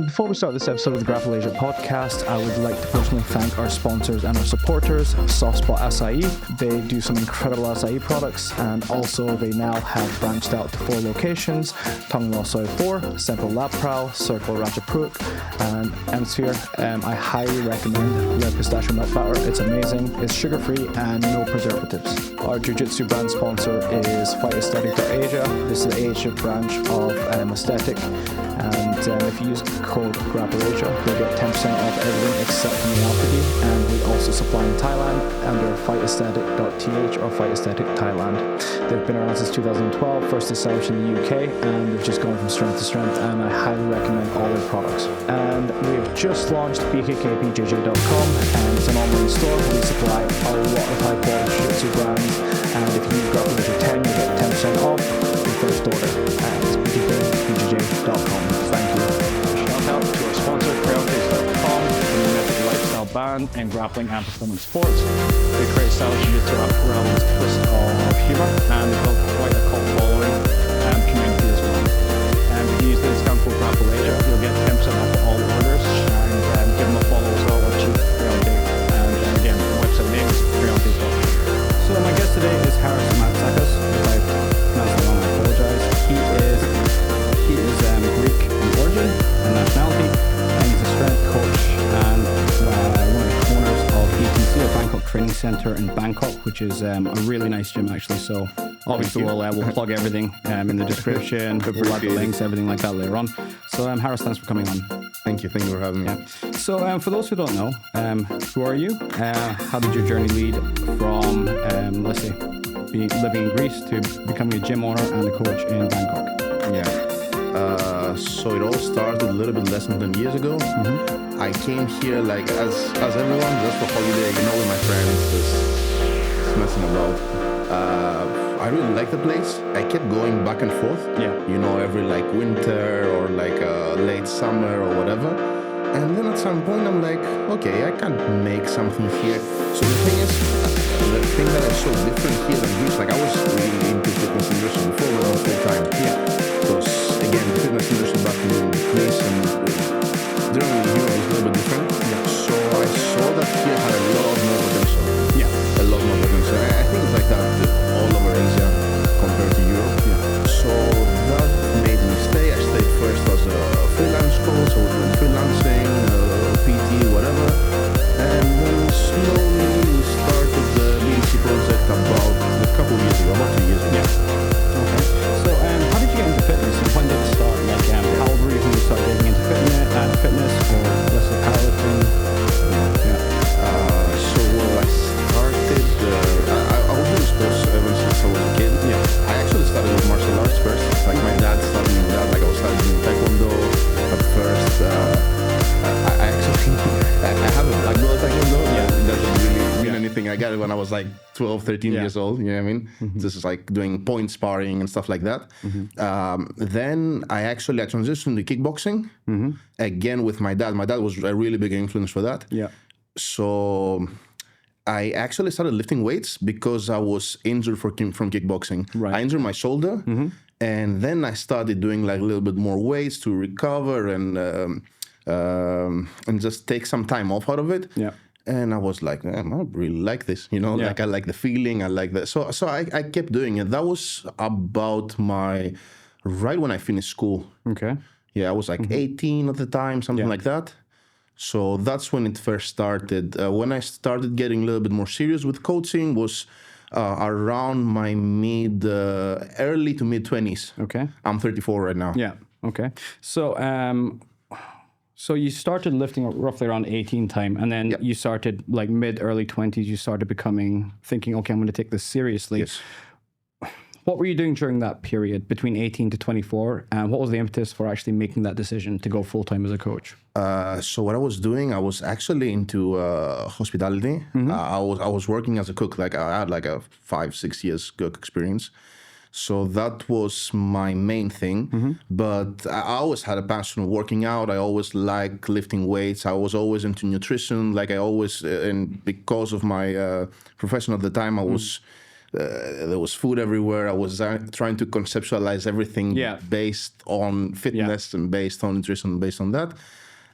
Before we start this episode of the Grapple Asia Podcast, I would like to personally thank our sponsors and our supporters, Softspot Açaí. They do some incredible Açaí products, and also they now have branched out to 4 locations: Tonglo Soy 4, Central Lap Prow, Circle Ratchapruk, and M-Sphere. I highly recommend Red Pistachio Nut Batter. It's amazing, it's sugar-free, and no preservatives. Our Jiu-Jitsu brand sponsor is FightAesthetic.Asia. This is the Asia branch of Aesthetic, and if you use code Grapple Asia, you'll get 10% off everything except homeopathy. And we also supply in Thailand under FightAesthetic.th or FightAesthetic Thailand. They've been around since 2012, first established in the UK, and they've just gone from strength to strength, and I highly recommend all their products. And we've just launched bjjlifestyle.com, and it's an online store. We supply a lot of high quality jiu-jitsu brands, and if you use Grapple Asia 10, you get 10% off your first order at bjjlifestyle.com. Thank you. Shout out to our sponsor, Powerlifting.com, the memetic lifestyle band in grappling and performance sports. They create stylish jiu-jitsu apparel with a twist of humour, and they've built quite a cult following and community as well. And if you use the discount code Grapple Asia, you'll get 10% off all orders, and give them a follow as well, which is Freonte. And again, the website name is Freonte.com. So my guest today is Haris Matsakas. If I pronounce it wrong, I apologize. He is Greek in origin and nationality, and he's a strength coach and one of the owners of BTC, or Bangkok Training Center in Bangkok, which is a really nice gym actually. So obviously we'll plug everything in the description. We'll add the links, everything like that later on. So Haris, thanks for coming on. Thank you for having me. Yeah. So for those who don't know, who are you? How did your journey lead from, let's say, living in Greece to becoming a gym owner and a coach in Bangkok? Yeah. So it all started a little bit less than 10 years ago. Mm-hmm. I came here like as everyone, just for holiday, with my friends, just messing about. I really like the place. I kept going back and forth. Yeah. Every winter or late summer or whatever. And then at some point I'm like, okay, I can make something here. So the thing is, the thing that I saw different here than Greece, I was really into fitness industry before, but all full time. Yeah. Because again, the fitness industry back in Greece and generally Europe is a little bit different. Yeah. So I saw that here had a lot more potential. Yeah. A lot more potential. I think it's like that all over Asia compared to Europe. Yeah. So that made me stay. I stayed first as a freelance coach, so freelancing, PT, whatever. And then slowly we started the BTC project about a couple years ago, about 2 years ago. Yeah. Okay. So how did you get into fitness, and when did it start? How old were you when you started getting into fitness, or let's say powerlifting? So I started, I was in sports ever since I was a kid. Yeah. I actually started with martial arts first. My dad started me with that. I was studying Taekwondo at first. I actually, I have a black belt Taekwondo. Yeah. It doesn't really mean anything. I got it when I was 12, 13 years old. You know what I mean? Mm-hmm. This is doing point sparring and stuff like that. Mm-hmm. Then I transitioned to kickboxing. Mm-hmm. Again with my dad. My dad was a really big influence for that. Yeah. So I actually started lifting weights because I was injured from kickboxing. Right. I injured my shoulder, mm-hmm. and then I started doing a little bit more weights to recover and just take some time off out of it. Yeah. And I was like, I really like this, I like the feeling, I like that. So I kept doing it. That was about right when I finished school. Okay. Yeah, I was 18 at the time, something like that. So that's when it first started. When I started getting a little bit more serious with coaching was around my early to mid 20s. Okay. I'm 34 right now. Yeah. Okay. So so you started lifting roughly around 18 time, and then you started mid early 20s. You started thinking, okay, I'm going to take this seriously. Yes. What were you doing during that period between 18 to 24? And what was the impetus for actually making that decision to go full-time as a coach? So what I was doing, I was actually into hospitality. Mm-hmm. I was working as a cook. I had a 5-6 years cook experience. So that was my main thing. Mm-hmm. But I always had a passion of working out. I always liked lifting weights. I was always into nutrition. And because of my profession at the time, I was there was food everywhere. I was trying to conceptualize everything based on fitness and based on nutrition, based on that.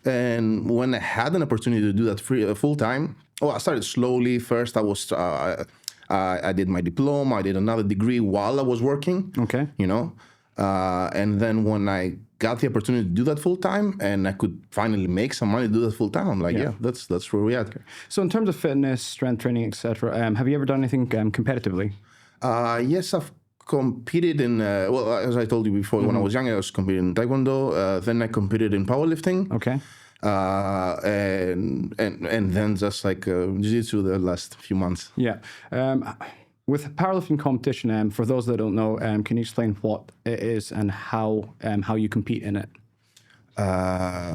And when I had an opportunity to do that full time, I started slowly. First, I did my diploma. I did another degree while I was working. Okay. And then when I got the opportunity to do that full time, and I could finally make some money to do that full time, I'm like, that's where we at. Okay. So in terms of fitness, strength training, etc., have you ever done anything competitively? Yes, I've competed in. As I told you before, when I was younger, I was competing in Taekwondo. Then I competed in powerlifting. Okay. And then just like Jiu-Jitsu the last few months. Yeah. With powerlifting competition, for those that don't know, can you explain what it is and how you compete in it?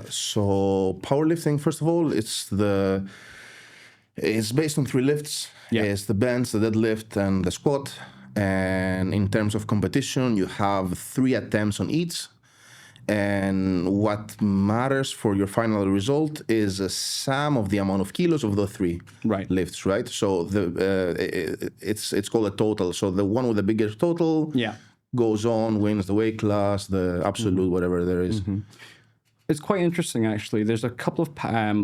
So powerlifting, first of all, it's based on 3 lifts. Yeah. It's the bench, the deadlift, and the squat. And in terms of competition, you have 3 attempts on each. And what matters for your final result is a sum of the amount of kilos of the 3 lifts, right? So it's called a total. So the one with the biggest total goes on, wins the weight class, the absolute, whatever there is. It's quite interesting, actually. There's a couple of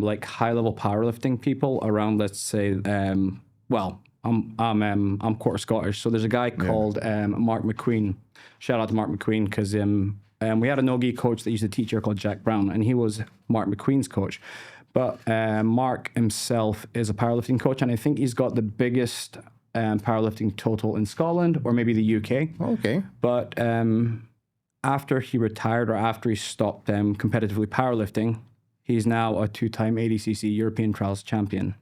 like high-level powerlifting people around. Let's say, I'm quarter Scottish, so there's a guy called Mark McQueen. Shout out to Mark McQueen, because we had a nogi coach that used to teach here called Jack Brown, and he was Mark McQueen's coach. But Mark himself is a powerlifting coach, and I think he's got the biggest powerlifting total in Scotland, or maybe the UK. Okay. But after he retired, or after he stopped competitively powerlifting, he's now a 2-time ADCC European Trials champion.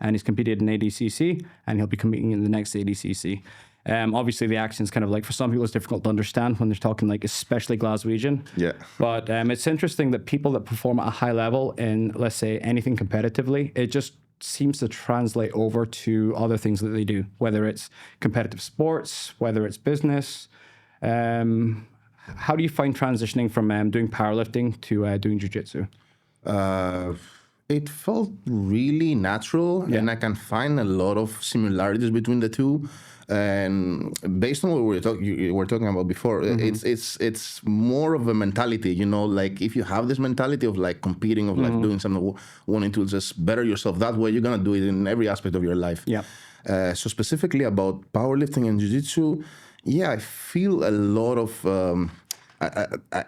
And he's competed in ADCC, and he'll be competing in the next ADCC. Obviously, the accent's kind of like, for some people, it's difficult to understand when they're talking like especially Glaswegian. Yeah. But it's interesting that people that perform at a high level in, let's say, anything competitively, it just seems to translate over to other things that they do, whether it's competitive sports, whether it's business. How do you find transitioning from doing powerlifting to doing jiu-jitsu? It felt really natural, and I can find a lot of similarities between the two. And based on what we were talking about before, it's more of a mentality, like if you have this mentality of like competing, of like doing something, wanting to just better yourself, that way you're going to do it in every aspect of your life. Yeah. So specifically about powerlifting and jiu-jitsu, I feel a lot of...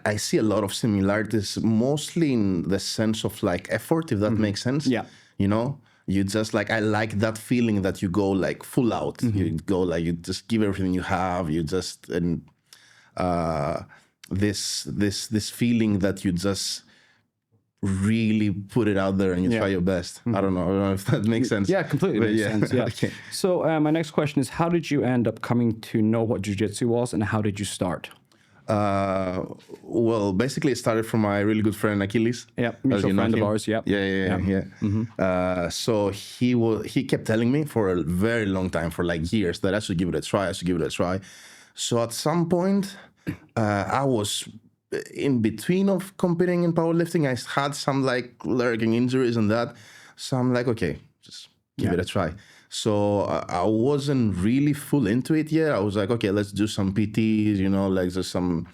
I see a lot of similarities, mostly in the sense of like effort, if that makes sense. Yeah. You just like, I like that feeling that you go like full out. You go like, you just give everything you have. You just, and this feeling that you just really put it out there and you try your best. I don't know if that makes sense. Yeah, completely makes sense. Yeah. Okay. So my next question is, how did you end up coming to know what jiu-jitsu was, and how did you start? Well, basically it started from my really good friend Achilles. Yeah, mutual friend of ours. Yeah. So he kept telling me for a very long time, for like years, that I should give it a try. So at some point, I was in between of competing in powerlifting. I had some like lurking injuries and that. So I'm like, okay, just give it a try. So I wasn't really full into it yet. I was like, okay, let's do some PTs, like just some...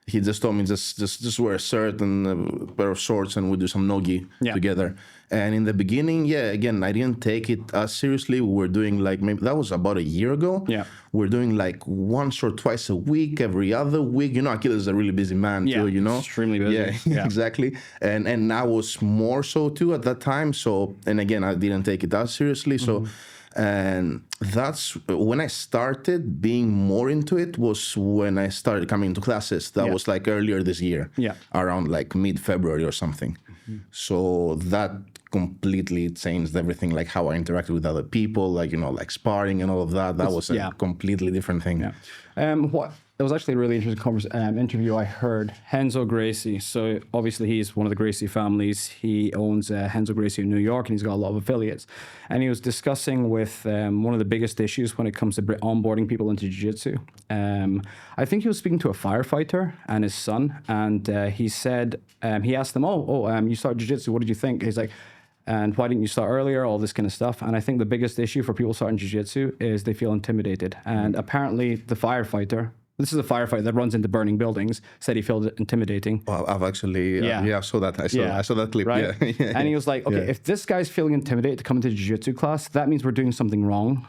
he just told me just wear a shirt and a pair of shorts and we'll do some nogi together. And in the beginning, again, I didn't take it as seriously. We were doing like, maybe that was about a year ago. Yeah. We're doing like once or twice a week, every other week. Achilles is a really busy man too, extremely busy. Yeah, exactly. And I was more so too at that time. So, and again, I didn't take it as seriously. So, and that's when I started being more into it, was when I started coming to classes. That was like earlier this year, around like mid-February or something. So that completely changed everything, like how I interacted with other people, like, like sparring and all of that. That was a completely different thing. It was actually a really interesting interview I heard. Renzo Gracie. So obviously he's one of the Gracie families. He owns Renzo Gracie in New York, and he's got a lot of affiliates. And he was discussing with one of the biggest issues when it comes to onboarding people into jiu-jitsu. I think he was speaking to a firefighter and his son, and he said, he asked them, you started jiu-jitsu, what did you think? He's like, And why didn't you start earlier? All this kind of stuff. And I think the biggest issue for people starting jiu-jitsu is they feel intimidated. And apparently the firefighter, this is a firefighter that runs into burning buildings, said he felt it intimidating. Well, I've actually, I saw that. I saw that clip. Right? Yeah. And he was like, okay, if this guy's feeling intimidated to come into the jiu-jitsu class, that means we're doing something wrong.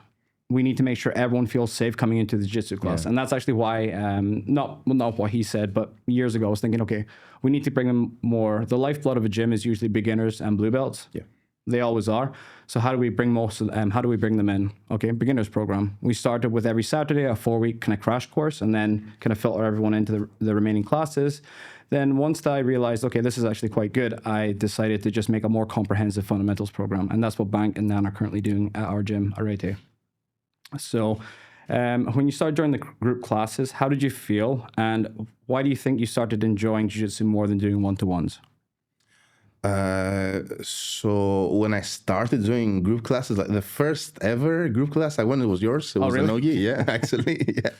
We need to make sure everyone feels safe coming into the jiu-jitsu class. Yeah. And that's actually why, not what he said, but years ago I was thinking, okay, we need to bring them more. The lifeblood of a gym is usually beginners and blue belts. Yeah. They always are. So how do we bring how do we bring them in? Okay, beginners program. We started with every Saturday, a 4-week kind of crash course, and then kind of filter everyone into the remaining classes. Then once I realized, okay, this is actually quite good, I decided to just make a more comprehensive fundamentals program. And that's what Bank and Nan are currently doing at our gym, Arete. So when you started joining the group classes, how did you feel? And why do you think you started enjoying jiu-jitsu more than doing one-to-ones? So when I started doing group classes, like the first ever group class I went, it was yours. It was really? a nogi. Yeah, actually. Yeah.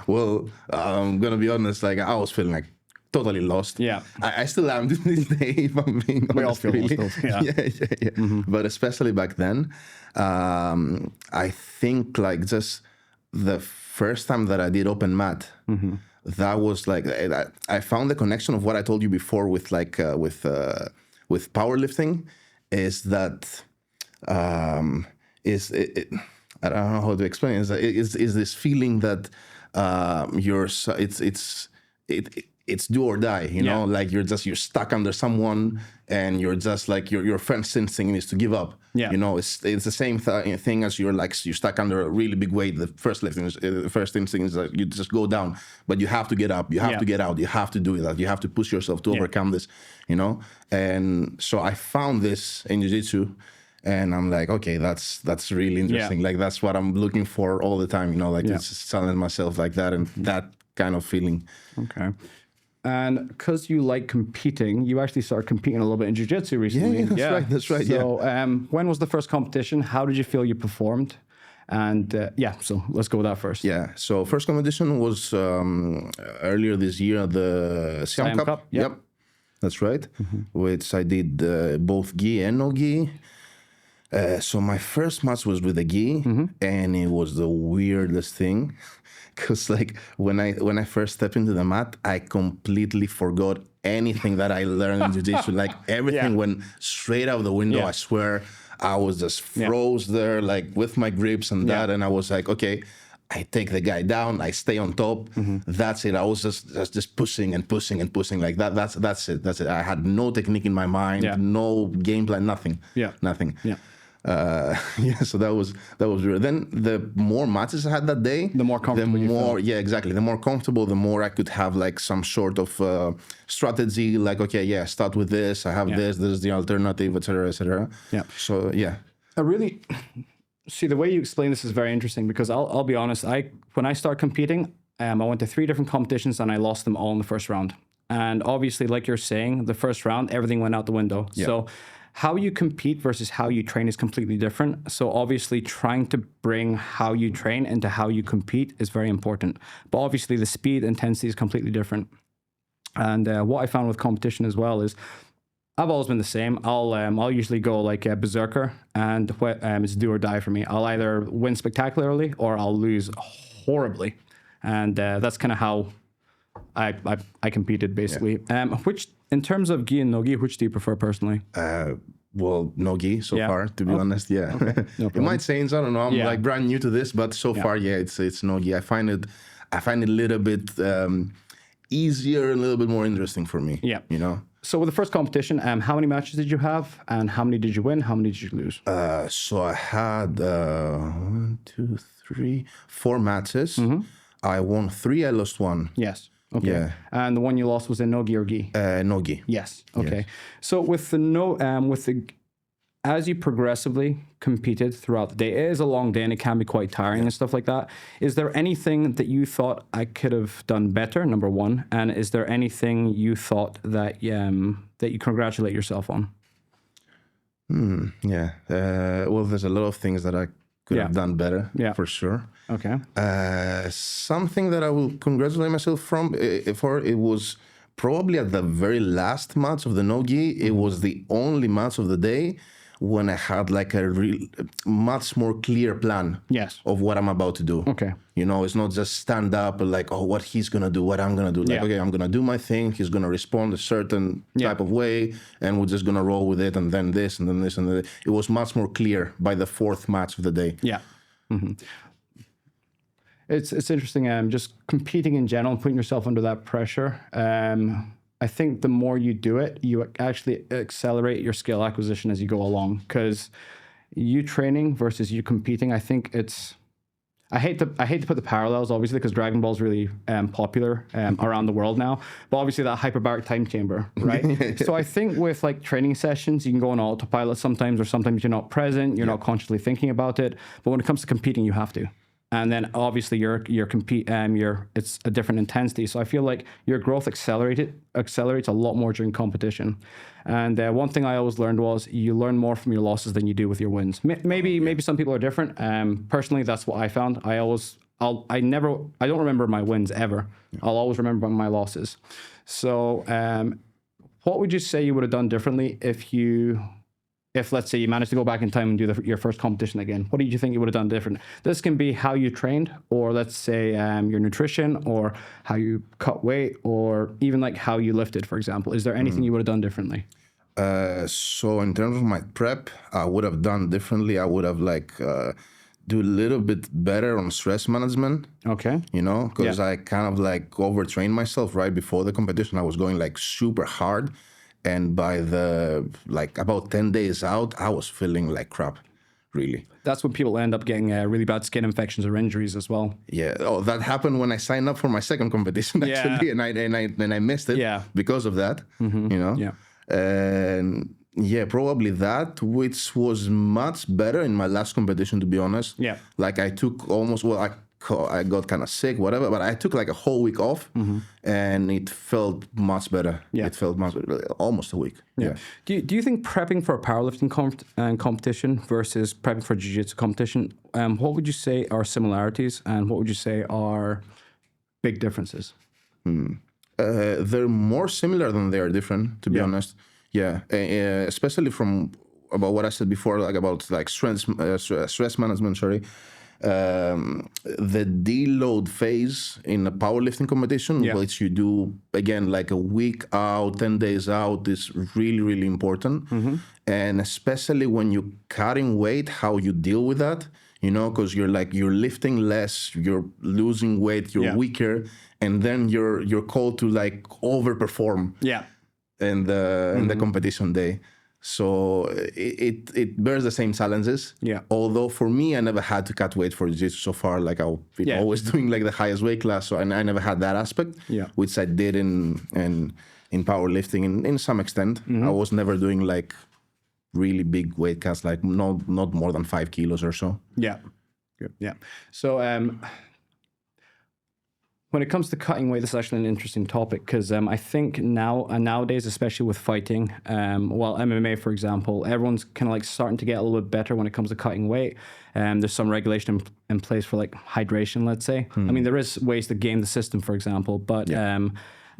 Well, I'm going to be honest, like I was feeling like totally lost. Yeah. I still am to this day, if I'm being honest. We all feel really. lost. Yeah. Yeah. Mm-hmm. But especially back then, I think like just the first time that I did open mat, that was like, I found the connection of what I told you before with like, with powerlifting is that I don't know how to explain it. Is this feeling that it's do or die, you know, like you're stuck under someone and you're just like your first instinct is to give up. Yeah. You know, it's the same thing as you're stuck under a really big weight. The first instinct is that you just go down, but you have to get up, you have to get out, you have to do that, you have to push yourself to overcome this, you know. And so I found this in jiu-jitsu. And I'm like, okay, that's really interesting. Like that's what I'm looking for all the time, you know, like just telling myself like that and that kind of feeling. Okay. And because you like competing, you actually started competing a little bit in jiu-jitsu recently. Yeah, that's right. So when was the first competition? How did you feel you performed? And so let's go with that first. Yeah, so first competition was earlier this year, the Siam Cup. Yep, that's right. Which I did both gi and no gi. So my first match was with the gi, and it was the weirdest thing. Because like when I first stepped into the mat, I completely forgot anything that I learned in jiu-jitsu. Like everything went straight out the window. I swear, I was just froze there, like with my grips and that. And I was like, okay, I take the guy down, I stay on top. That's it. I was just pushing and pushing and pushing like that. That's it. I had no technique in my mind, no game plan, nothing. Nothing. Yeah. So that was real. Then the more matches I had that day, the more comfortable you felt. Exactly. The more comfortable, the more I could have like some sort of strategy. Like, okay, start with this. I have this. This is the alternative, etc., etc. Yeah. So I really see the way you explain this is very interesting because I'll be honest. When I started competing, I went to 3 different competitions and I lost them all in the first round. And obviously, like you're saying, the first round everything went out the window. Yeah. So how you compete versus how you train is completely different. So obviously trying to bring how you train into how you compete is very important. But obviously the speed, intensity is completely different. And what I found with competition as well is I've always been the same. I'll usually go like a berserker and it's do or die for me. I'll either win spectacularly or I'll lose horribly. And that's kind of how I competed basically. Which in terms of gi and no-gi, which do you prefer personally? Well, no-gi so far, to be honest. Yeah, okay. No it might change. I don't know. I'm like brand new to this, but so far, it's no-gi. I find it a little bit easier and a little bit more interesting for me. Yeah, you know. So with the first competition, how many matches did you have, and how many did you win? How many did you lose? So I had 1, 2, 3, 4 matches. I won 3. I lost 1. Yes. Okay. Yeah. And the one you lost was in nogi or gi? Nogi. Yes. Okay. Yes. So with as you progressively competed throughout the day, it is a long day and it can be quite tiring and stuff like that. Is there anything that you thought I could have done better? Number one, and is there anything you thought that you congratulate yourself on? Well, there's a lot of things that I could have done better, for sure. Okay. Something that I will congratulate myself for, it was probably at the very last match of the no-gi. It was the only match of the day when I had like a much more clear plan Yes. of what I'm about to do. Okay. You know, it's not just stand up and like, oh, what he's going to do, what I'm going to do. Like, okay, I'm going to do my thing. He's going to respond a certain type of way, and we're just going to roll with it, and then this, and then this, and then this. It was much more clear by the fourth match of the day. Yeah. Mm-hmm. It's interesting. Just competing in general, putting yourself under that pressure. I think the more you do it, you actually accelerate your skill acquisition as you go along. Because you training versus you competing, I think it's. I hate to put the parallels, obviously, because Dragon Ball is really popular around the world now. But obviously, that hyperbaric time chamber, right? So I think with like training sessions, you can go on autopilot sometimes, or sometimes you're not present, you're not consciously thinking about it. But when it comes to competing, you have to. And then obviously it's a different intensity. So I feel like your growth accelerates a lot more during competition. And one thing I always learned was you learn more from your losses than you do with your wins. Maybe some people are different. Personally, that's what I found. I don't remember my wins ever. I'll always remember my losses. So what would you say you would have done differently if let's say you managed to go back in time and do your first competition again? What do you think you would have done different? This can be how you trained, or let's say your nutrition, or how you cut weight, or even like how you lifted, for example. Is there anything you would have done differently? So in terms of my prep, I would have done differently. I would have do a little bit better on stress management. Okay. You know, because I kind of like overtrained myself right before the competition. I was going like super hard. And by about 10 days out, I was feeling like crap, really. That's when people end up getting really bad skin infections or injuries as well. Yeah. Oh, that happened when I signed up for my second competition, actually. And I missed it because of that, you know? Yeah. And probably that, which was much better in my last competition, to be honest. Yeah. Like I took I got kind of sick, whatever, but I took like a whole week off, and it felt much better. Yeah. It felt much better, almost a week. Yeah. Do you think prepping for a powerlifting competition versus prepping for jiu-jitsu competition, what would you say are similarities, and what would you say are big differences? They're more similar than they are different, to be honest. Yeah, especially from about what I said before, like about like stress management. Sorry. The deload phase in a powerlifting competition, which you do again like a week out, 10 days out, is really, really important. And especially when you're cutting weight, how you deal with that, you know, because you're lifting less, you're losing weight, you're weaker, and then you're called to like overperform in the competition day. So it bears the same challenges. Yeah. Although for me, I never had to cut weight for jiu-jitsu so far. Like I've been always doing like the highest weight class, so I never had that aspect. Yeah. Which I did in powerlifting in some extent. I was never doing like really big weight cuts, like not more than 5 kilos or so. Yeah. Good. Yeah. So when it comes to cutting weight, this is actually an interesting topic, because I think nowadays, especially with fighting, MMA, for example, everyone's kind of like starting to get a little bit better when it comes to cutting weight. There's some regulation in place for like hydration, let's say. I mean, there is ways to game the system, for example, but the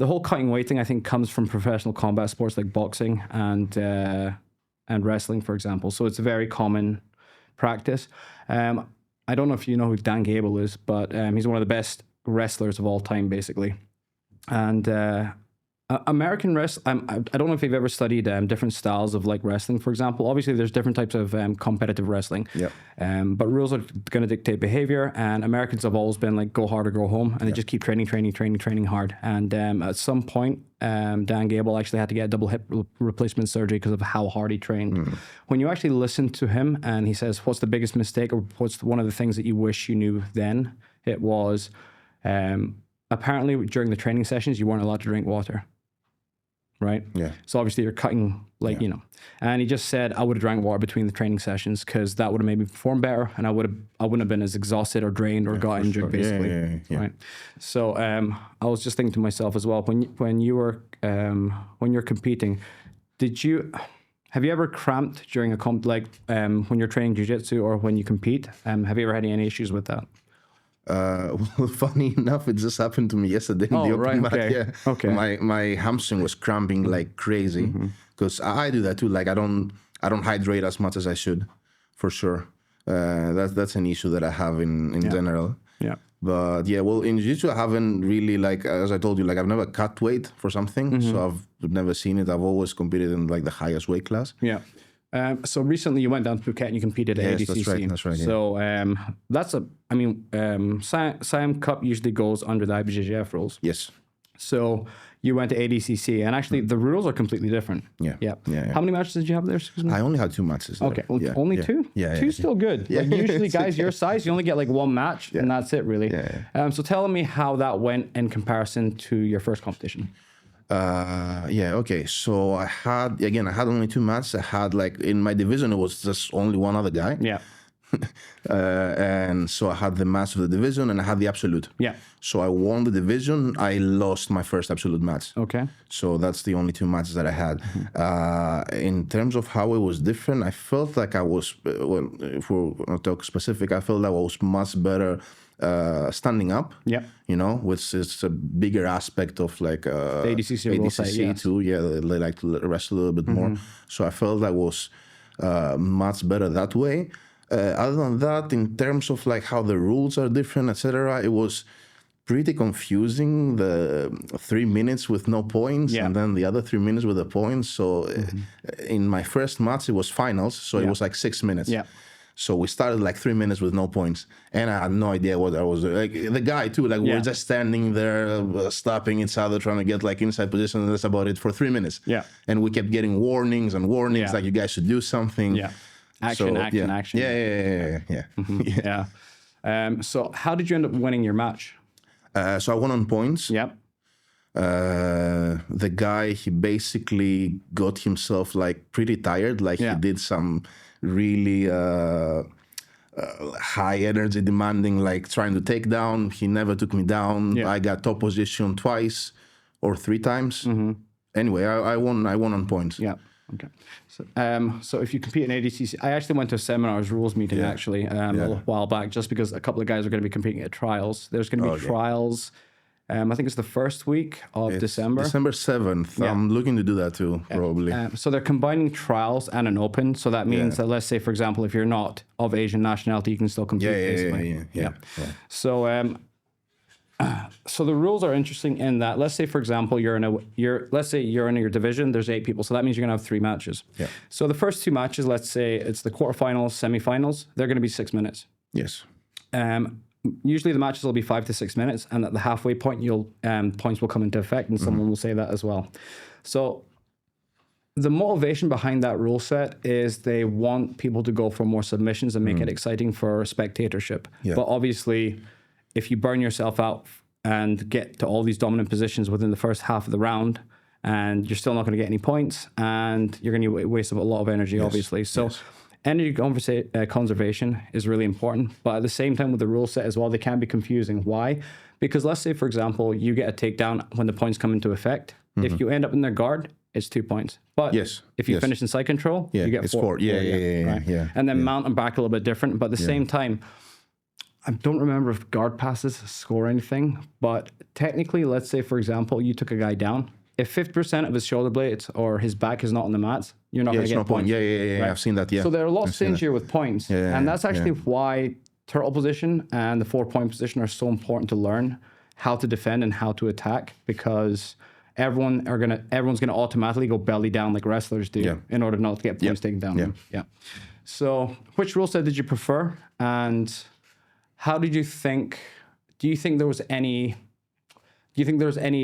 whole cutting weight thing, I think, comes from professional combat sports like boxing and wrestling, for example. So it's a very common practice. I don't know if you know who Dan Gable is, but he's one of the best wrestlers of all time, basically. And American wrestling, I don't know if you've ever studied different styles of like wrestling, for example. Obviously, there's different types of competitive wrestling, but rules are going to dictate behavior. And Americans have always been like go hard or go home, and they just keep training hard. And at some point, Dan Gable actually had to get a double hip replacement surgery because of how hard he trained. When you actually listen to him, and he says, "What's the biggest mistake, or what's one of the things that you wish you knew then?" It was apparently during the training sessions, you weren't allowed to drink water. Right? Yeah. So obviously you're cutting, like, you know, and he just said, I would have drank water between the training sessions because that would have made me perform better, and I wouldn't have been as exhausted or drained or got injured, basically. Yeah. Right. So I was just thinking to myself as well, when you're competing, have you ever cramped during a when you're training jiu-jitsu or when you compete? Have you ever had any issues with that? Well, funny enough, it just happened to me yesterday in the open mat. Yeah. Okay. My hamstring was cramping like crazy, because I do that too. Like I don't I don't hydrate as much as I should, for sure. That's an issue that I have in general. Yeah. But yeah, well, in Jiu-Jitsu, I haven't really, like, as I told you, like, I've never cut weight for something, so I've never seen it. I've always competed in, like, the highest weight class. Yeah. So recently you went down to Phuket and you competed at ADCC. That's right. Yeah. So Siam Cup usually goes under the IBJJF rules. Yes. So you went to ADCC, and actually the rules are completely different. Yeah. How many matches did you have there? Excuse me? I only had 2 matches there. Okay, only 2? Yeah. Two's still good. Like usually guys your size, you only get like 1 match, and that's it really. So tell me how that went in comparison to your first competition. Okay. So I had only 2 matches. I had, like, in my division, it was just only one other guy. Yeah. And so I had the match of the division and I had the absolute. Yeah. So I won the division. I lost my first absolute match. Okay. So that's the only 2 matches that I had. In terms of how it was different, I felt like I was, well, if we're going to talk specific, I felt like I was much better standing up. Yeah. You know, which is a bigger aspect of, like, the ADCC too. Yeah, they like to rest a little bit more. So I felt I was much better that way. Other than that, in terms of, like, how the rules are different, etc., it was pretty confusing. The 3 minutes with no points, and then the other 3 minutes with the points. So in my first match, it was finals, so it was like 6 minutes. Yeah. So we started like 3 minutes with no points, and I had no idea what I was doing. Like, the guy too, like, we were just standing there, stopping each other, trying to get, like, inside position, and that's about it for 3 minutes. Yeah. And we kept getting warnings, like, you guys should do something. Yeah. Action. Yeah. So how did you end up winning your match? So I won on points. Yep. The guy, he basically got himself, like, pretty tired. Like, he did some really high energy demanding, like, trying to take down. He never took me down. I got top position twice or 3 times. Anyway, I won on points. Yeah. Okay. So if you compete in ADCC, I actually went to a seminars rules meeting a little while back, just because a couple of guys are going to be competing at trials. There's going to be trials. I think it's the first week of December. December 7th. Yeah. I'm looking to do that too, probably. So they're combining trials and an open. So that means that, let's say, for example, if you're not of Asian nationality, you can still compete. Yeah. So the rules are interesting in that, let's say, for example, you're in your division, there's 8 people. So that means you're going to have 3 matches. Yeah. So the first 2 matches, let's say it's the quarterfinals, semifinals, they're going to be 6 minutes. Yes. Usually the matches will be 5 to 6 minutes, and at the halfway point, points will come into effect, and someone will say that as well. So the motivation behind that rule set is they want people to go for more submissions and make it exciting for spectatorship. Yeah. But obviously, if you burn yourself out and get to all these dominant positions within the first half of the round, and you're still not going to get any points, and you're going to waste a lot of energy, obviously. So energy conservation is really important, but at the same time with the rule set as well, they can be confusing. Why? Because let's say, for example, you get a takedown when the points come into effect. If you end up in their guard, it's 2 points. But if you finish in side control, you get 4. Yeah. And then mount and back a little bit different, but at the same time, I don't remember if guard passes score anything, but technically, let's say, for example, you took a guy down. If 50% of his shoulder blades or his back is not on the mats, you're not going to get points. Right? I've seen that, So they're a lot stingier with points. And that's actually why turtle position and the 4-point position are so important to learn how to defend and how to attack, because everyone's going to automatically go belly down like wrestlers do in order not to get points taken down. So which rule set did you prefer? And how did you think, do you think there was any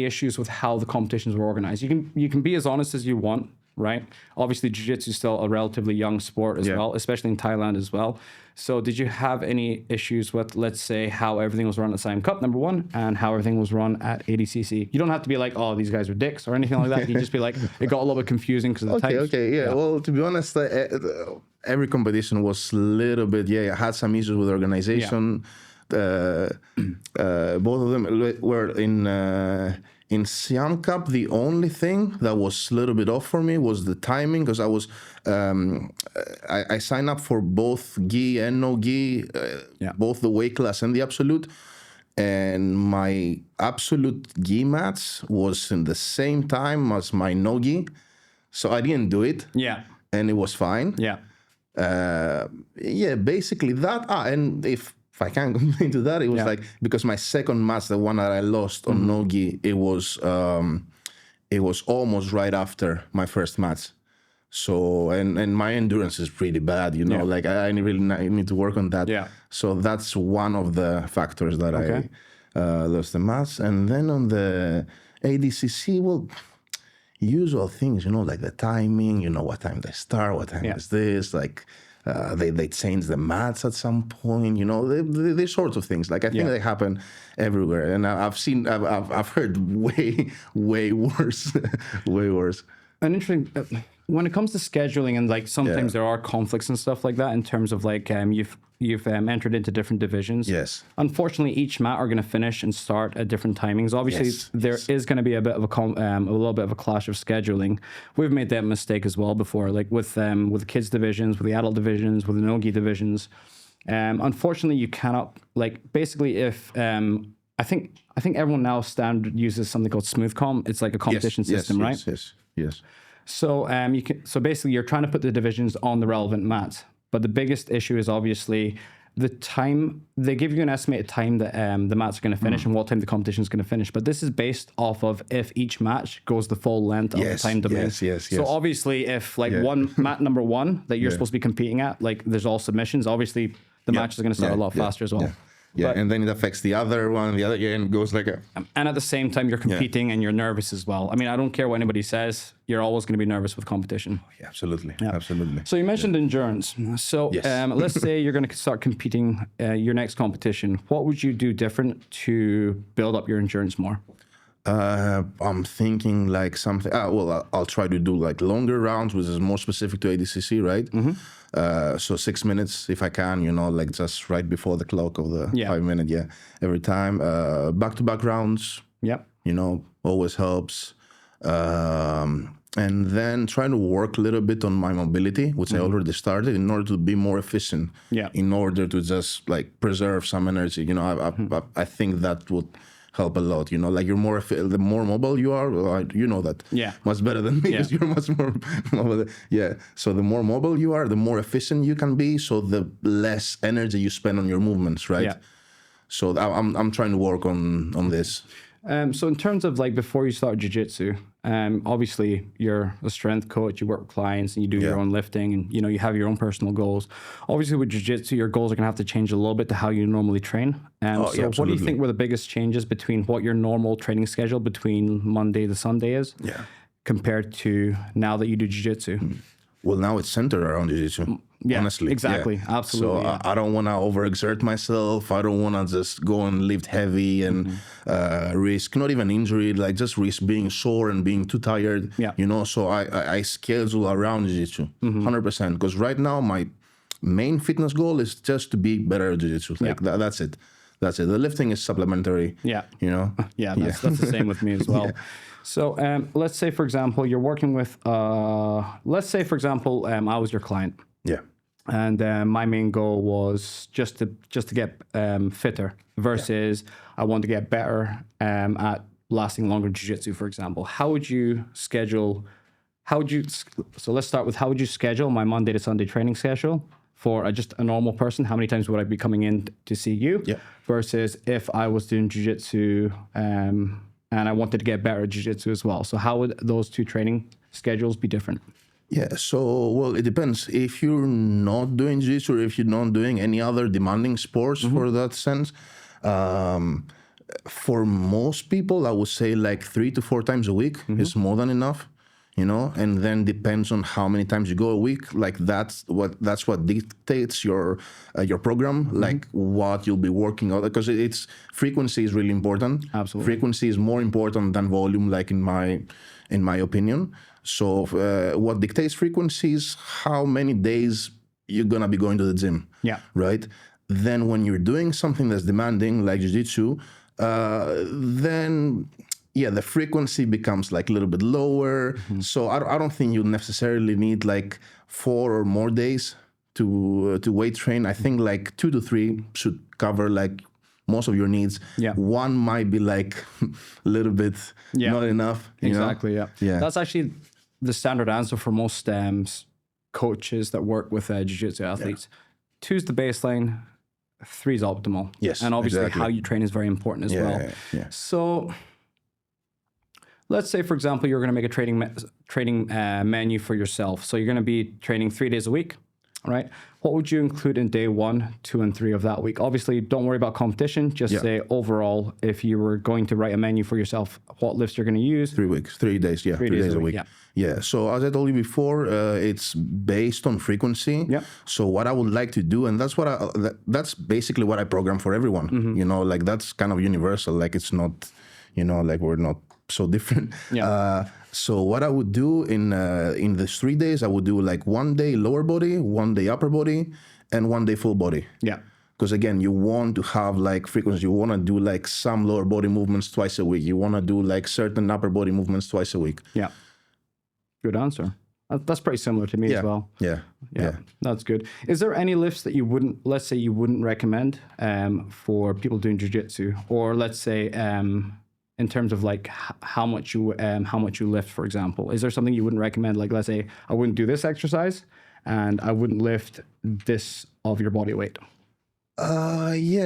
issues with how the competitions were organized? You can be as honest as you want, right? Obviously, Jiu-Jitsu is still a relatively young sport as well, especially in Thailand as well. So did you have any issues with, let's say, how everything was run at Siam Cup, number 1, and how everything was run at ADCC? You don't have to be like, oh, these guys are dicks or anything like that. You just be like, it got a little bit confusing because of the types. Well, to be honest, every competition was a little bit, I had some issues with organization. Both of them were in Siam Cup. The only thing that was a little bit off for me was the timing, because I was I signed up for both gi and no gi, both the weight class and the absolute, and my absolute gi match was in the same time as my no gi, so I didn't do it. and it was fine. Yeah. Yeah, basically that. And if I can't complain to that, it was like, because my second match, the one that I lost on nogi, it was almost right after my first match. So, and my endurance is pretty bad, you know, like I really need to work on that. Yeah. So that's one of the factors that I lost the match. And then on the ADCC, well, usual things, you know, like the timing, you know, what time they start, what time is this, like they change the mats at some point, you know, these sorts of things. Like I think they happen everywhere. And I've heard way worse, way worse. And interesting, when it comes to scheduling and like sometimes there are conflicts and stuff like that in terms of like you've entered into different divisions. Yes. Unfortunately, each mat are going to finish and start at different timings. Obviously, there is going to be a bit of a little bit of a clash of scheduling. We've made that mistake as well before, like with the kids divisions, with the adult divisions, with the nogi divisions. Unfortunately, you cannot like basically if I think everyone now uses something called SmoothCom. It's like a competition system, right? Yes. So so basically you're trying to put the divisions on the relevant mats, but the biggest issue is obviously the time. They give you an estimated time that the mats are going to finish and what time the competition is going to finish. But this is based off of if each match goes the full length of the time domain. Yes. So obviously if like one mat number one that you're supposed to be competing at, like there's all submissions, obviously the matches are going to start a lot faster as well. Yeah, and then it affects the other one, and it goes like a... And at the same time, you're competing and you're nervous as well. I mean, I don't care what anybody says. You're always going to be nervous with competition. Yeah, absolutely. So you mentioned endurance. So let's say you're going to start competing your next competition. What would you do different to build up your endurance more? I'm thinking like something... I'll try to do like longer rounds, which is more specific to ADCC, right? So 6 minutes if I can, you know, like just right before the clock of the 5 minute, every time. Back-to-back rounds, you know, always helps. And then trying to work a little bit on my mobility, which I already started, in order to be more efficient, in order to just like preserve some energy. You know, I think that would help a lot, you know, like the more mobile you are, you know that much better than me because you're much more mobile. So the more mobile you are, the more efficient you can be, so the less energy you spend on your movements, right? So I'm trying to work on this. So in terms of like before you start jiu-jitsu, obviously you're a strength coach, you work with clients and you do your own lifting and, you know, you have your own personal goals. Obviously with jiu-jitsu, your goals are going to have to change a little bit to how you normally train. So what do you think were the biggest changes between what your normal training schedule between Monday to Sunday is compared to now that you do jiu-jitsu? Well, now it's centered around jiu-jitsu. Honestly. Exactly. Absolutely. So I don't want to overexert myself. I don't want to just go and lift heavy and risk not even injury, like just risk being sore and being too tired. You know, so I schedule around jiu-jitsu 100%. Because right now my main fitness goal is just to be better at jiu-jitsu. Like that's it. The lifting is supplementary. You know. That's the same with me as well. So let's say, for example, you're working with. I was your client. And my main goal was just to get fitter versus I want to get better at lasting longer jiu-jitsu, for example. So let's start with how would you schedule my Monday to Sunday training schedule for just a normal person? How many times would I be coming in to see you versus if I was doing jiu-jitsu and I wanted to get better at jiu-jitsu as well? So how would those two training schedules be different? Well, it depends. If you're not doing jiu-jitsu or if you're not doing any other demanding sports for that sense, for most people, I would say like 3 to 4 times a week is more than enough, you know, and then depends on how many times you go a week. Like that's what dictates your program, like what you'll be working on, because it's frequency is really important. Absolutely. Frequency is more important than volume, like in my opinion. So what dictates frequency is how many days you're going to be going to the gym, right? Then when you're doing something that's demanding, like jiu-jitsu, then, the frequency becomes like a little bit lower. So I don't think you necessarily need like 4 or more days to weight train. I think like 2 to 3 should cover like most of your needs. 1 might be like a little bit not enough. Exactly. Yeah. That's actually the standard answer for most coaches that work with jiu-jitsu athletes. 2 is the baseline, 3 is optimal. Yes, and obviously exactly. how you train is very important as well. So let's say, for example, you're going to make a training menu for yourself. So you're going to be training 3 days a week, right? What would you include in day 1, 2, and 3 of that week? Obviously, don't worry about competition. Just say overall, if you were going to write a menu for yourself, what lifts you're going to use. 3 weeks, 3 days, 3 days a week. Yeah. So as I told you before, it's based on frequency. So what I would like to do, and that's that's basically what I program for everyone. You know, like that's kind of universal. Like it's not, you know, like we're not so different. So what I would do in the 3 days, I would do like 1 day lower body, 1 day upper body, and 1 day full body. Because again, you want to have like frequency. You want to do like some lower body movements twice a week. You want to do like certain upper body movements twice a week. Good answer. That's pretty similar to me as well. Yeah. That's good. Is there any lifts that you wouldn't, let's say you wouldn't recommend for people doing jiu-jitsu, or let's say in terms of like how much you lift, for example? Is there something you wouldn't recommend? Like, let's say I wouldn't do this exercise and I wouldn't lift this of your body weight.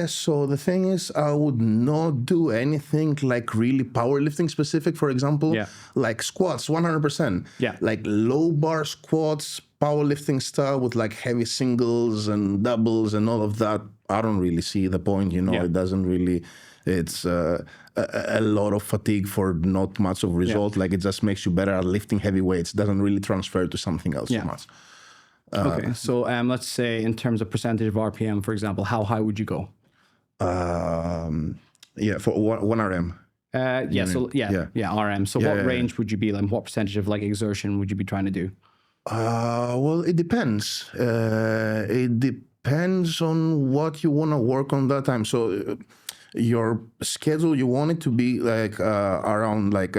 So the thing is, I would not do anything like really powerlifting specific, for example, like squats, 100%. Like low bar squats, powerlifting style with like heavy singles and doubles and all of that. I don't really see the point, you know, it doesn't really, it's a lot of fatigue for not much of result. Like it just makes you better at lifting heavy weights. It doesn't really transfer to something else so much. Okay, so let's say in terms of percentage of RPM, for example, how high would you go? For 1 RM. RM. So what range would you be like? What percentage of like exertion would you be trying to do? Well, it depends. It depends on what you want to work on that time. So your schedule, you want it to be like around like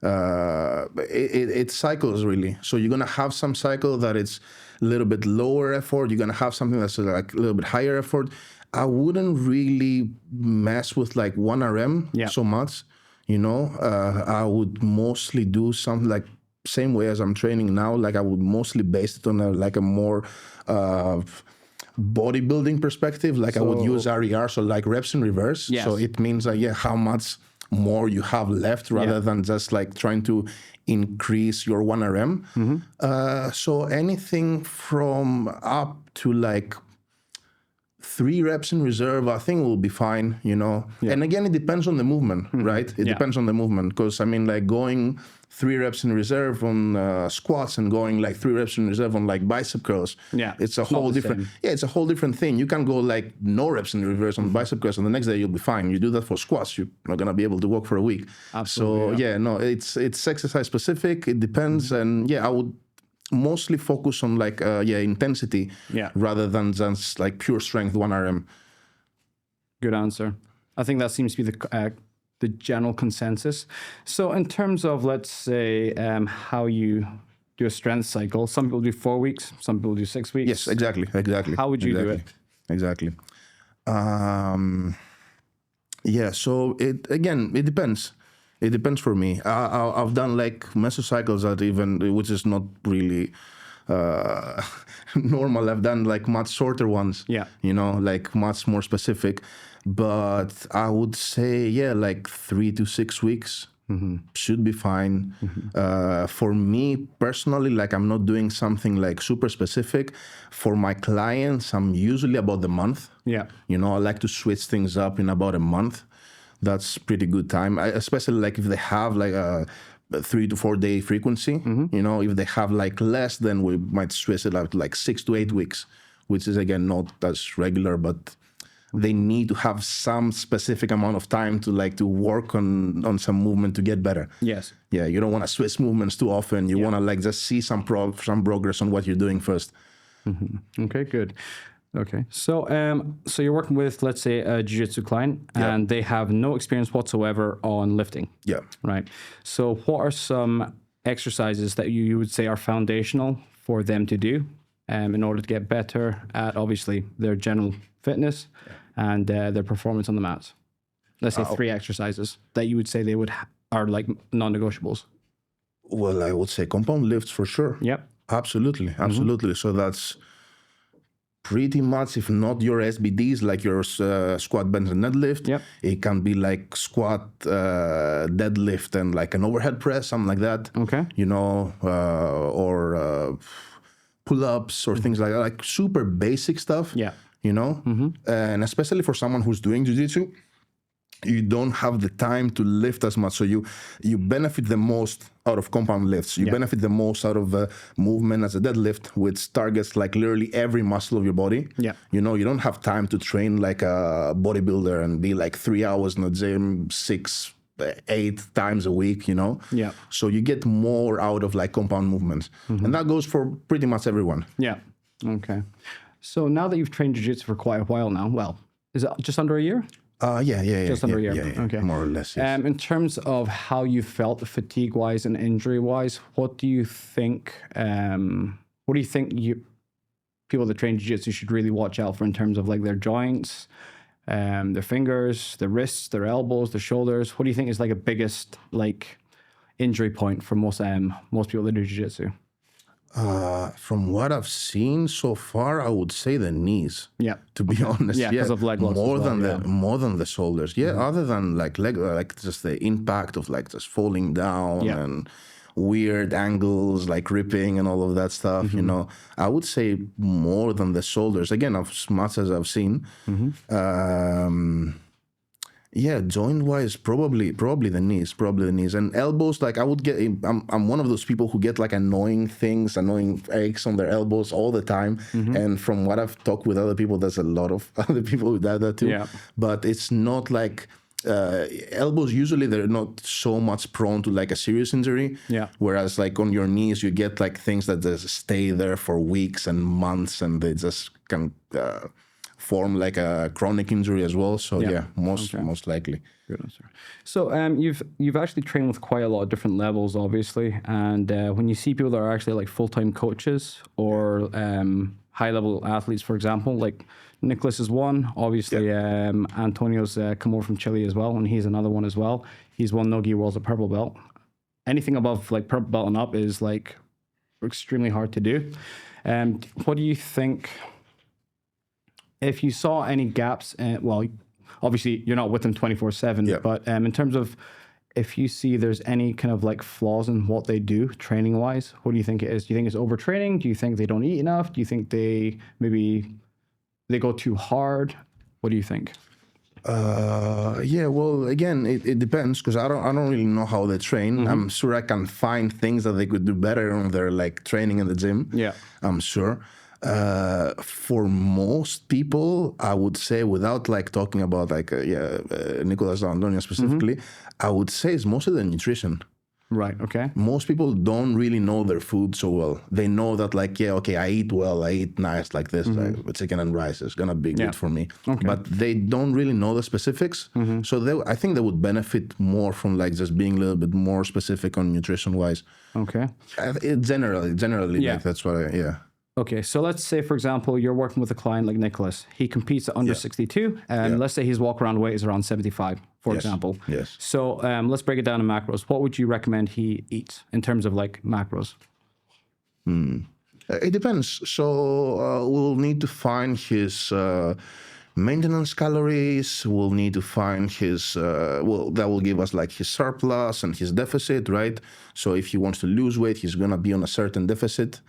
it cycles really. So you're gonna have some cycle that it's a little bit lower effort. You're gonna have something that's like a little bit higher effort. I wouldn't really mess with like 1 RM so much. You know, I would mostly do something like same way as I'm training now. Like I would mostly base it on a more bodybuilding perspective. Like I would use RER, so like reps in reverse. So it means how much more you have left rather than just like trying to increase your 1 RM. So anything from up to like 3 reps in reserve, I think will be fine, you know. And again, it depends on the movement, right? It depends on the movement, because I mean, like going 3 reps in reserve on squats and going like 3 reps in reserve on like bicep curls. It's a whole different. It's a whole different thing. You can go like no reps in reverse on bicep curls, and the next day you'll be fine. You do that for squats, you're not gonna be able to walk for a week. Absolutely. So it's exercise specific. It depends, and I would mostly focus on like intensity rather than just like pure strength 1 RM. Good answer. I think that seems to be the general consensus. So in terms of, let's say, how you do a strength cycle, some people do 4 weeks, some people do 6 weeks. Yes, exactly. How would you do it? Exactly. So it depends. It depends for me. I've done like mesocycles which is not really normal. I've done like much shorter ones, you know, like much more specific. But I would say, like 3 to 6 weeks should be fine. For me personally, like I'm not doing something like super specific. For my clients, I'm usually about the month. You know, I like to switch things up in about a month. That's pretty good time, especially like if they have like a 3 to 4 day frequency. You know, if they have like less, then we might switch it out to like 6 to 8 weeks, which is again not as regular, but they need to have some specific amount of time to work on some movement to get better. You don't want to switch movements too often. You want to like just see some progress on what you're doing first. Okay, good. Okay, so you're working with, let's say, a jiu-jitsu client, and they have no experience whatsoever on lifting. Right. So what are some exercises that you would say are foundational for them to do in order to get better at, obviously, their general fitness and their performance on the mats? Let's say 3 exercises that you would say they are like non-negotiables. Well, I would say compound lifts for sure. Absolutely. So that's pretty much, if not your SBDs, like your squat, bench, and deadlift. Yep. It can be like squat, deadlift, and like an overhead press, something like that. Okay. Or pull-ups or things like that, like super basic stuff. Yeah. And especially for someone who's doing jiu-jitsu, you don't have the time to lift as much. So you benefit the most out of compound lifts. You benefit the most out of movement as a deadlift, which targets like literally every muscle of your body. Yeah. You don't have time to train like a bodybuilder and be like 3 hours in the gym, 6-8 times a week, Yeah. So you get more out of like compound movements. And that goes for pretty much everyone. Yeah. Okay. So now that you've trained jiu-jitsu for quite a while now, well, is it just under a year? Yeah. Just under a year. Yeah, Okay. More or less, yes. In terms of how you felt fatigue-wise and injury-wise, what do you think people that train jiu-jitsu should really watch out for in terms of like their joints, their fingers, their wrists, their elbows, their shoulders? What do you think is like a biggest like injury point for most people that do jiu-jitsu? From what I've seen so far, I would say the knees. Yeah. To be honest, Yeah, because of leg loss more as well, more than the shoulders. Yeah, other than like leg, like just the impact of like just falling down and weird angles, like ripping and all of that stuff. I would say more than the shoulders. Again, as much as I've seen. Yeah, joint-wise, probably the knees, and elbows. Like I'm one of those people who get like annoying aches on their elbows all the time. And from what I've talked with other people, there's a lot of other people who do that too. Yeah. But it's not like elbows. Usually they're not so much prone to like a serious injury. Yeah. Whereas like on your knees, you get like things that just stay there for weeks and months, and they just can form like a chronic injury as well. So most likely. Good answer. So you've actually trained with quite a lot of different levels, obviously, and when you see people that are actually like full-time coaches or high-level athletes, for example, like Nicholas is one, obviously. Antonio's come over from Chile as well, and he's another one as well. He's won Nogi Worlds at purple belt. Anything above like purple belt and up is like extremely hard to do. What do you think? If you saw any gaps, well, obviously you're not with them 24/7, but in terms of if you see there's any kind of like flaws in what they do training-wise, what do you think it is? Do you think it's overtraining? Do you think they don't eat enough? Do you think they go too hard? What do you think? Well, again, it depends, because I don't really know how they train. I'm sure I can find things that they could do better on their like training in the gym. Yeah, I'm sure. For most people, I would say, without like talking about like Nicolas or Antonio specifically, I would say it's mostly the nutrition. Right. Okay. Most people don't really know their food so well. They know that like, I eat well, I eat nice like this, like chicken and rice is gonna be good for me. Okay. But they don't really know the specifics. So I think they would benefit more from like just being a little bit more specific on nutrition wise. Okay. Generally, like that's what Okay, so let's say, for example, you're working with a client like Nicholas. He competes at under 62, and let's say his walk-around weight is around 75, for example. Yes. So let's break it down in macros. What would you recommend he eats in terms of like macros? It depends. So we'll need to find his maintenance calories. We'll need to find his, that will give us like his surplus and his deficit, right? So if he wants to lose weight, he's going to be on a certain deficit.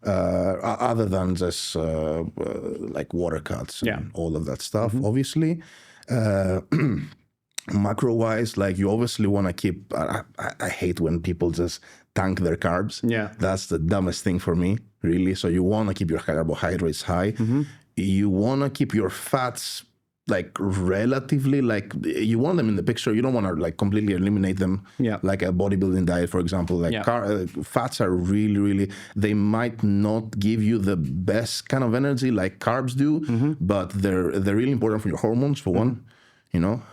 Other than just like water cuts and all of that stuff, obviously. Macro-wise, like you obviously want to keep, I hate when people just tank their carbs. Yeah. That's the dumbest thing for me, really. So you want to keep your carbohydrates high. You want to keep your fats like relatively, like you want them in the picture. You don't want to like completely eliminate them. Yeah. Like a bodybuilding diet, for example. Like fats are really, they might not give you the best kind of energy like carbs do, but they're really important for your hormones, for one.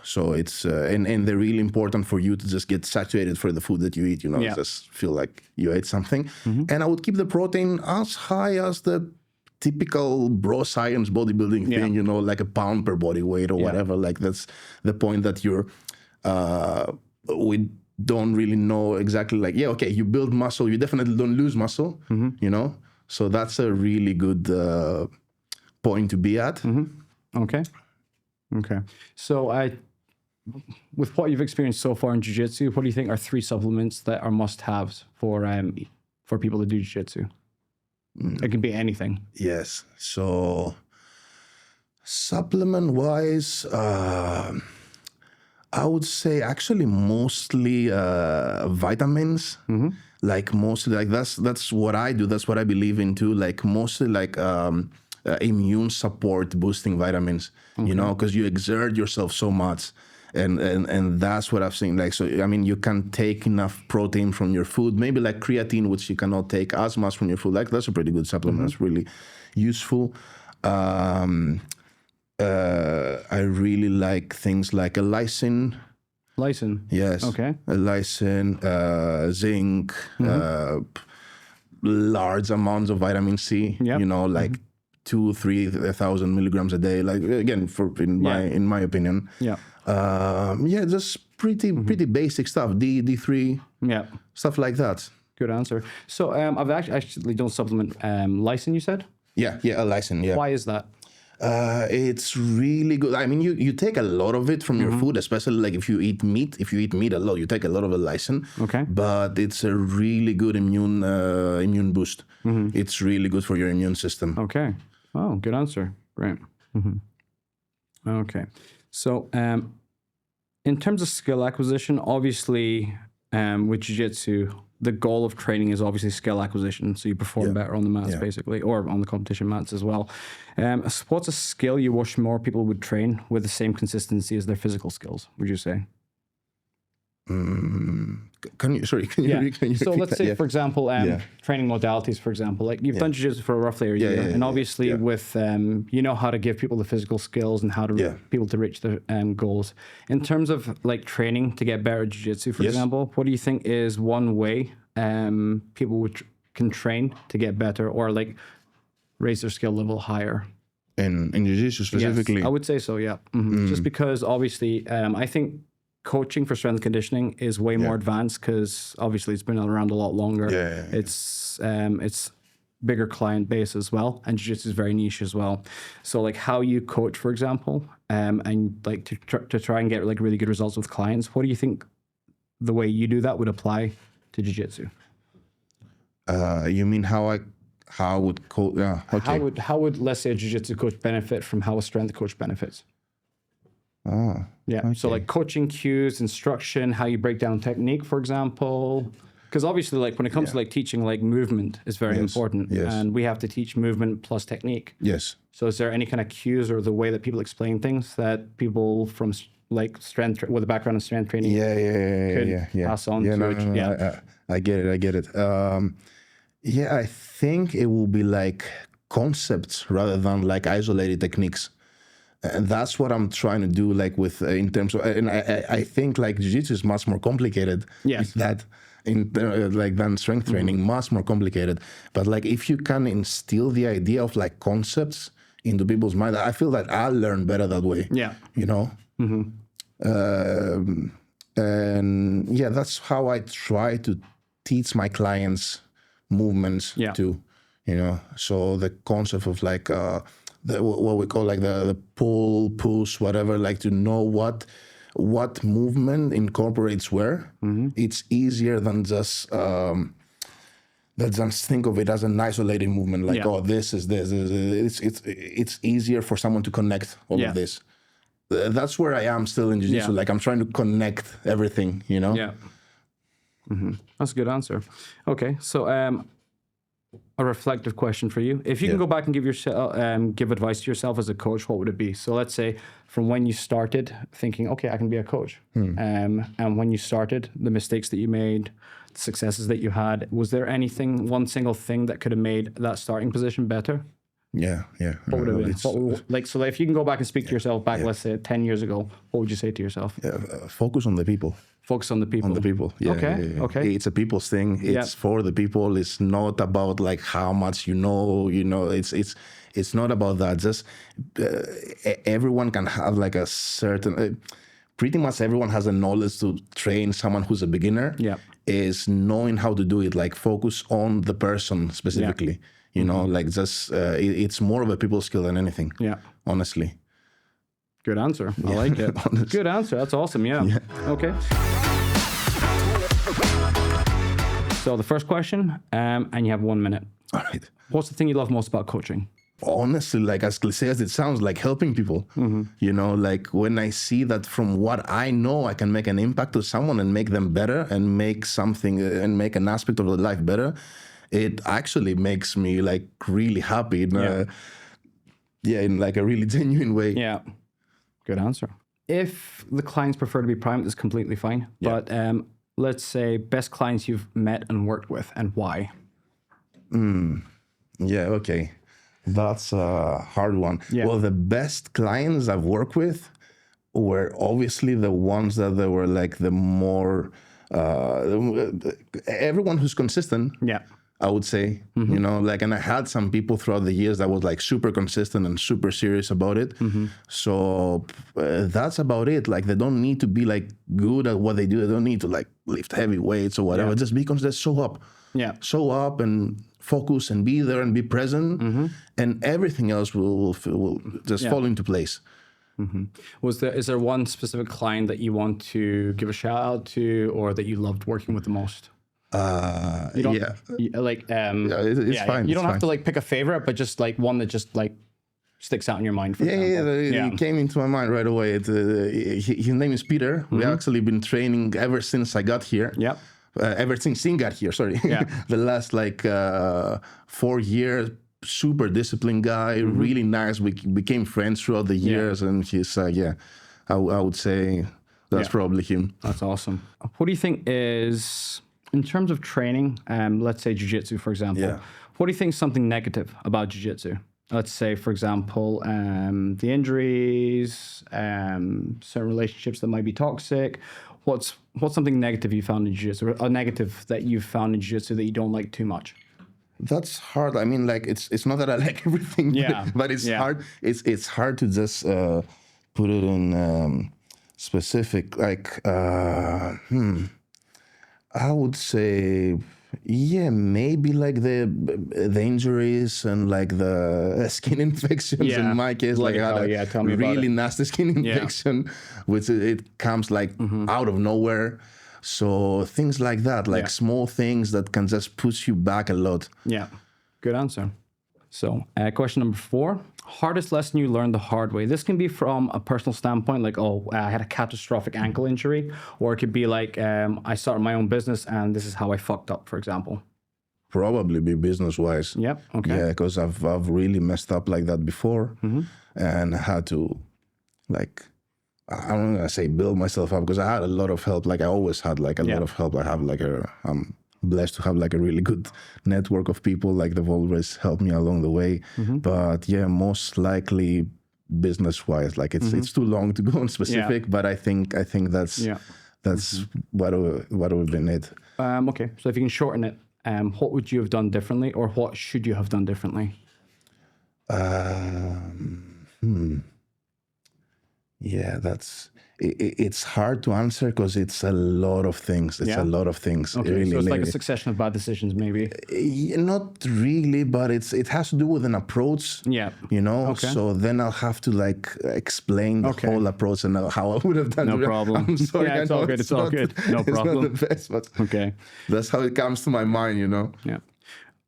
So it's and they're really important for you to just get saturated for the food that you eat. Just feel like you ate something. And I would keep the protein as high as the typical bro science bodybuilding thing, like a pound per body weight or whatever. Like that's the point that you're with don't really know exactly like, yeah, okay, you build muscle, you definitely don't lose muscle, you know? So that's a really good point to be at. Okay. So with what you've experienced so far in jiu-jitsu, what do you think are 3 supplements that are must-haves for people to do jiu-jitsu? It can be anything. Yes. So supplement-wise, I would say actually mostly vitamins. Like mostly like that's what I do. That's what I believe in too. Like mostly like immune support boosting vitamins. You know, because you exert yourself so much. And that's what I've seen. Like, so, I mean, you can take enough protein from your food, maybe like creatine, which you cannot take as much from your food. Like, that's a pretty good supplement. It's really useful. I really like things like a lysine. Lysine? Yes. Okay. A lysine, zinc, large amounts of vitamin C, you know, like 2,000-3,000 milligrams a day. Like, again, in my opinion. Yeah. Just pretty basic stuff. D3, stuff like that. Good answer. So I've actually don't supplement lysine, you said? Yeah, a lysine, yeah. Why is that? It's really good. I mean, you take a lot of it from your food, especially like if you eat meat. If you eat meat a lot, you take a lot of the lysine. Okay. But it's a really good immune boost. It's really good for your immune system. Okay. Oh, good answer. Great. Okay. So in terms of skill acquisition, obviously with jiu-jitsu, the goal of training is obviously skill acquisition. So you perform better on the mats, basically, or on the competition mats as well. What's a skill you wish more people would train with the same consistency as their physical skills, would you say? Can you so let's say, for example, training modalities, for example, like you've done jiu-jitsu for roughly a year, and obviously with, you know how to give people the physical skills and how to people to reach their goals. In terms of like training to get better at jiu-jitsu, for example, what do you think is one way people can train to get better or like raise their skill level higher? In jiu-jitsu specifically? Yes, I would say so, yeah. Just because obviously, I think coaching for strength and conditioning is way more advanced because obviously it's been around a lot longer. It's bigger client base as well, and jiu-jitsu is very niche as well. So like how you coach, for example, and like to try and get like really good results with clients, what do you think the way you do that would apply to jiu-jitsu? You mean how would coach? Okay. How would let's say a jiu-jitsu coach benefit from how a strength coach benefits? So like coaching cues, instruction, how you break down technique, for example, because obviously like when it comes to like teaching, like movement is very important, and we have to teach movement plus technique. So is there any kind of cues or the way that people explain things that people from like strength with a background in strength training could pass on to? I get it. I think it will be like concepts rather than like isolated techniques. And that's what I'm trying to do, like with in terms of, and I think like jiu-jitsu is much more complicated. Than strength training, much more complicated. But like if you can instill the idea of like concepts into people's mind, I feel that I'll learn better that way. You know. And that's how I try to teach my clients movements too. You know, so the concept of like. What we call like the pull, push, whatever, like to know what movement incorporates where. It's easier than just think of it as an isolated movement, like this is this. It's easier for someone to connect all of this. That's where I am still in jiu-jitsu. Like I'm trying to connect everything, you know. That's a good answer. Okay, so a reflective question for you. If you can go back and give advice to yourself as a coach, what would it be? So let's say from when you started thinking, okay, I can be a coach. And when you started, the mistakes that you made, the successes that you had, was there one single thing that could have made that starting position better? What would it have been? So if you can go back and speak to yourself back, let's say 10 years ago, what would you say to yourself? Focus on the people. Focus on the people. On the people. Okay. It's a people's thing. It's for the people. It's not about like how much you know. It's not about that. Just everyone can have like a certain. pretty much everyone has a knowledge to train someone who's a beginner. Yeah. Is knowing how to do it, like focus on the person specifically. You know, like just it's more of a people skill than anything. Yeah. Honestly. Good answer. I like it. Good answer. That's awesome. Yeah. Okay. So the first question, and you have 1 minute. All right. What's the thing you love most about coaching? Honestly, like as cliche as it sounds, like helping people. You know, like when I see that from what I know, I can make an impact to someone and make them better and make something and make an aspect of their life better, it actually makes me like really happy. In like a really genuine way. Yeah. Good answer. If the clients prefer to be private, it's completely fine. Yeah. But let's say best clients you've met and worked with and why? Yeah, okay. That's a hard one. Yeah. Well, the best clients I've worked with were obviously the ones that they were like the more, everyone who's consistent. Yeah. I would say, you know, like, and I had some people throughout the years that was like super consistent and super serious about it. So that's about it. Like, they don't need to be like good at what they do. They don't need to like lift heavy weights or whatever. Yeah. Just be consistent, show up. Yeah. Show up and focus and be there and be present, and everything else will just fall into place. Is there one specific client that you want to give a shout out to, or that you loved working with the most? It's fine. You don't have to like pick a favorite, but just like one that just like sticks out in your mind. For example. It came into my mind right away. His name is Peter. We actually been training ever since I got here. Yep. Ever since Singh got here, sorry. Yeah. The last like 4 years, super disciplined guy, really nice. We became friends throughout the years, and he's I would say that's probably him. That's awesome. What do you think is, in terms of training, let's say jiu-jitsu, for example, what do you think is something negative about jiu-jitsu? Let's say, for example, the injuries, certain relationships that might be toxic. What's something negative you found in jiu-jitsu, or a negative that you've found in jiu-jitsu that you don't like too much? That's hard. I mean, like it's not that I like everything, but it's hard. It's hard to just put it in specific. Like, I would say, maybe like the injuries and like the skin infections. In my case, like I had tell me a really nasty skin infection, which it comes like out of nowhere. So things like that, like small things that can just push you back a lot. Yeah. Good answer. So question number 4, hardest lesson you learned the hard way. This can be from a personal standpoint, like, I had a catastrophic ankle injury, or it could be like, I started my own business and this is how I fucked up, for example. Probably be business-wise. Yep. Okay. Yeah, because I've really messed up like that before, and I had to, like, I'm not gonna say build myself up, because I had a lot of help. Like I always had like a lot of help. I have like I'm blessed to have like a really good network of people. Like they've always helped me along the way. But most likely business-wise, like it's too long to go on specific. But I think that's what would have been it. Okay, so if you can shorten it, what would you have done differently, or what should you have done differently? Yeah, it's hard to answer because it's a lot of things. It's a lot of things. Okay, really, so it's like a succession of bad decisions, maybe. Not really, but it has to do with an approach. Yeah. You know. Okay. So then I'll have to like explain the whole approach and how I would have done it. No problem. I'm sorry. Yeah, it's all good. It's all good. No problem. It's not the best, but okay. That's how it comes to my mind. You know. Yeah.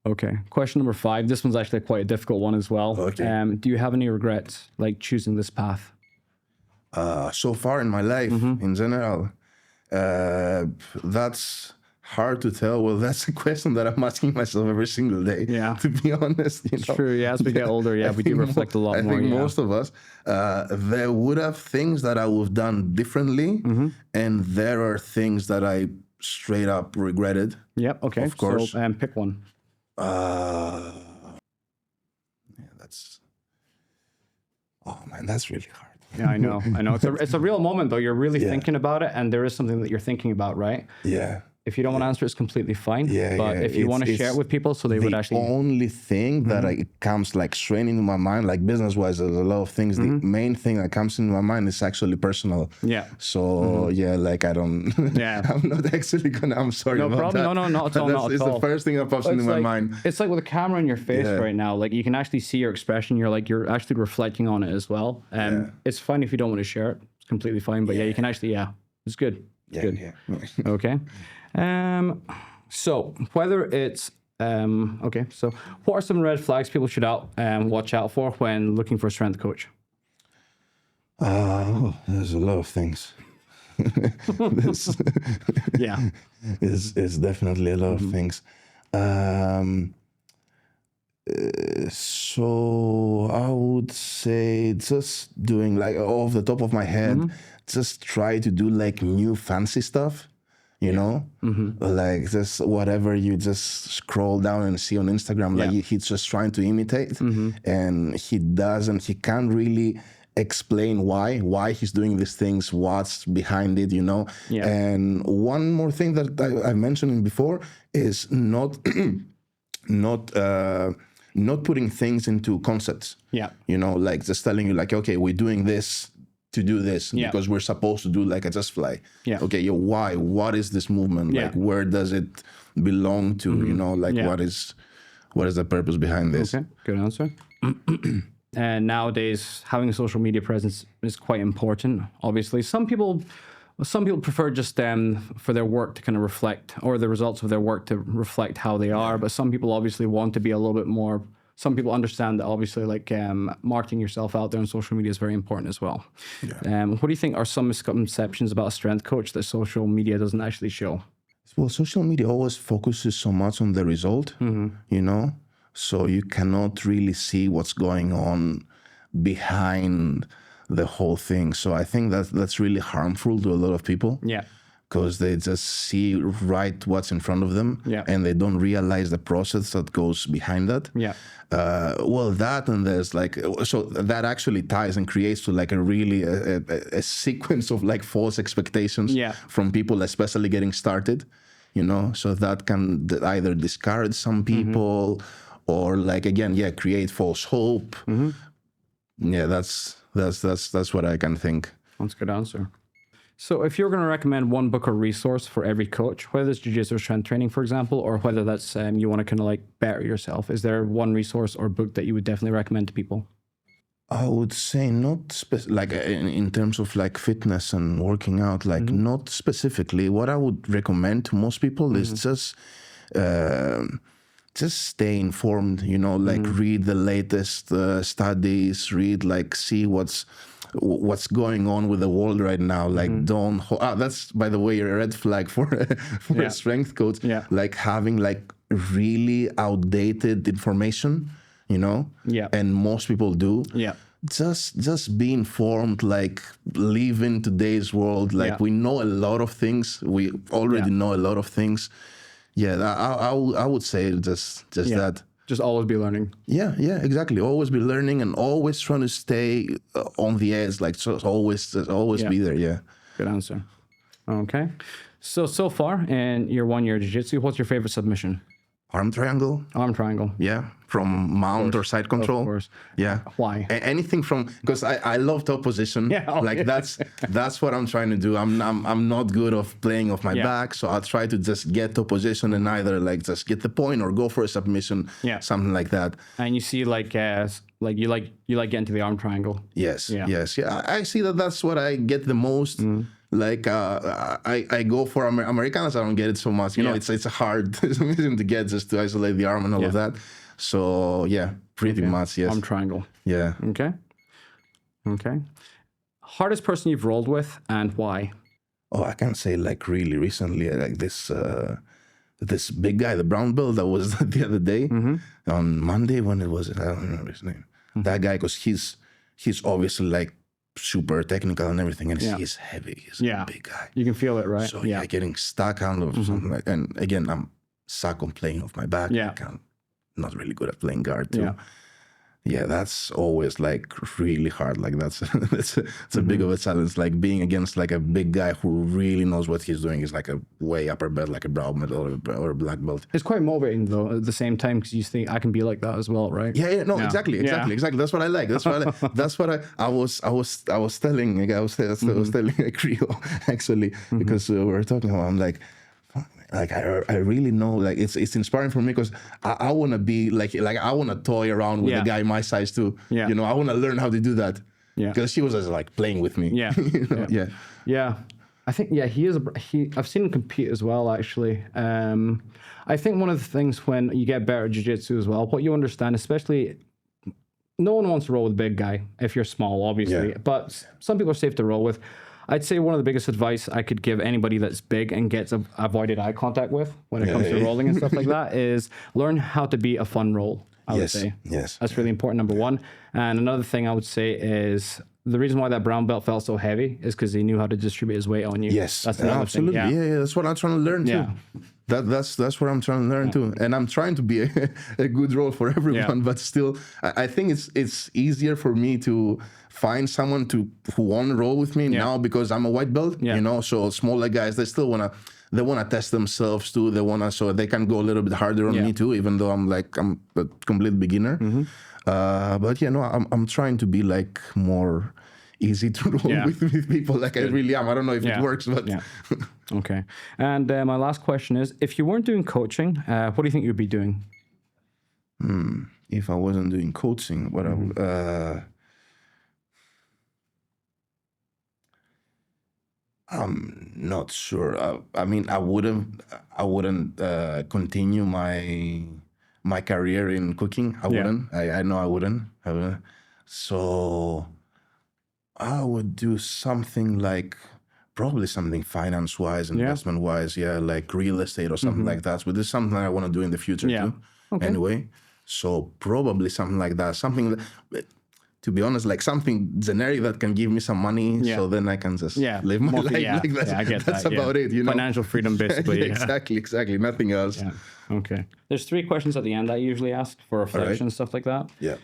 Okay. Question number 5. This one's actually quite a difficult one as well. Okay. Do you have any regrets, like choosing this path? So far in my life, in general, that's hard to tell. Well, that's a question that I'm asking myself every single day. Yeah. To be honest, it's true. Yeah, as we get older, we do reflect a lot more. I think most of us, there would have things that I would have done differently, and there are things that I straight up regretted. Yep. Okay. Of course. So, pick one. That's. Oh man, that's really hard. Yeah, I know. It's a real moment though. You're really thinking about it, and there is something that you're thinking about, right? Yeah. If you don't want to answer, it's completely fine. Yeah, but if you want to share it with people, so they would actually. The only thing that comes like straight into my mind, like business-wise, there's a lot of things. The main thing that comes into my mind is actually personal. Yeah. So like I don't. Yeah. I'm not actually gonna. I'm sorry. No about problem. That. No, not at all. Not at it's all. the first thing that pops into my mind. It's like with a camera in your face right now. Like you can actually see your expression. You're actually reflecting on it as well. It's fine if you don't want to share it. It's completely fine. But you can actually. Yeah, it's good. It's good. Yeah. Okay. So whether it's so what are some red flags people should watch out for when looking for a strength coach? There's a lot of things. It's definitely a lot of things. So I would say just doing like off the top of my head, just try to do like new fancy stuff. You know, like just whatever you just scroll down and see on Instagram, like he's just trying to imitate, and he can't really explain why he's doing these things, what's behind it, you know. And one more thing that I mentioned before is not putting things into concepts. You know, like just telling you like, okay, we're doing this to do this because we're supposed to do like a just fly. Okay, why? What is this movement? Like, where does it belong to? You know, like what is the purpose behind this? Okay, good answer. And nowadays, having a social media presence is quite important. Obviously, some people prefer just for their work to kind of reflect, or the results of their work to reflect how they are. But some people obviously want to be a little bit more. Some people understand that obviously like marketing yourself out there on social media is very important as well. What do you think are some misconceptions about a strength coach that social media doesn't actually show? Well, social media always focuses so much on the result, you know, so you cannot really see what's going on behind the whole thing. So I think that's really harmful to a lot of people. Because they just see right what's in front of them, and they don't realize the process that goes behind that. Well, that and there's like, so that actually ties and creates to like a really a sequence of like false expectations from people, especially getting started, you know. So that can either discourage some people or like again, create false hope. That's what I can think. That's a good answer. So if you're going to recommend one book or resource for every coach, whether it's jiu-jitsu or strength training, for example, or whether that's you want to kind of like better yourself, is there one resource or book that you would definitely recommend to people? I would say not like in terms of like fitness and working out, like not specifically. What I would recommend to most people is just stay informed, you know, like read the latest studies, see what's going on with the world right now. Like that's by the way a red flag for a strength coach, like having like really outdated information, you know, and most people do. Just be informed, like live in today's world. Like we know a lot of things, we already know a lot of things. I would say just that. Just always be learning. Yeah, exactly. Always be learning and always trying to stay on the edge. Like always be there. Yeah. Good answer. Okay. So far in your 1 year jiu-jitsu, what's your favorite submission? Arm triangle. Arm triangle. Yeah, from mount or side control. Of course. Yeah. Why? Anything from, because I love top position. Like that's what I'm trying to do. I'm not good of playing off my back, so I'll try to just get top position and either like just get the point or go for a submission. Something like that. And you see like you like getting to the arm triangle. Yes. I see that's what I get the most. Like I go for Americanas. I don't get it so much. You know, it's a hard submission to get just to isolate the arm and all of that. So pretty much yes. Arm triangle. Yeah. Okay. Hardest person you've rolled with and why? Oh, I can say like really recently, like this big guy, the brown belt that was the other day on Monday. When it was, I don't remember his name. That guy, because he's obviously like super technical and everything, and he's heavy. He's a big guy. You can feel it, right? So getting stuck out of something like, and again, I'm suck on playing off my back. I'm not really good at playing guard too. Yeah, that's always like really hard. Like that's it's a big of a challenge. Like being against like a big guy who really knows what he's doing is like a way upper belt, like a brown belt or a black belt. It's quite motivating though at the same time because you think I can be like that as well, right? Yeah, no, exactly. That's what I like. That's what I was telling a guy. I was telling a Creo actually because we were talking about. I'm like I really know, like it's inspiring for me because I want to be like I want to toy around with a guy my size too. Yeah. You know, I want to learn how to do that. Yeah. Because she was just like playing with me. Yeah. You know? Yeah. I think I've seen him compete as well actually. I think one of the things when you get better at jiu-jitsu as well, what you understand, especially no one wants to roll with a big guy if you're small, obviously. Yeah. But some people are safe to roll with. I'd say one of the biggest advice I could give anybody that's big and gets avoided eye contact with when it comes to rolling and stuff like that is learn how to be a fun roll, I would say. Yes. That's really important, number one. And another thing I would say is the reason why that brown belt felt so heavy is because he knew how to distribute his weight on you. Yes, that's another absolutely. thing. Yeah, that's what I'm trying to learn too. That's what I'm trying to learn too. And I'm trying to be a good role for everyone, but still, I think it's easier for me to find someone who want to roll with me now because I'm a white belt. You know, so smaller guys they still wanna test themselves too. They wanna so they can go a little bit harder on me too, even though I'm a complete beginner. But you know, I'm trying to be like more easy to roll with people like I really am. I don't know if it works, but Okay. And my last question is, if you weren't doing coaching, what do you think you'd be doing? If I wasn't doing coaching, what I would, I'm not sure. I mean, I wouldn't continue my career in cooking. I wouldn't. I know I wouldn't. So I would do something like probably something finance-wise, investment-wise, like real estate or something like that. But this is something I want to do in the future too. Okay. Anyway, so probably something like that. Something that, to be honest, like something generic that can give me some money, so then I can just live my life like that. I get that's about it. You know, financial freedom, basically. Exactly. Nothing else. Yeah. Okay. There's 3 questions at the end I usually ask for reflection, stuff like that. Yeah.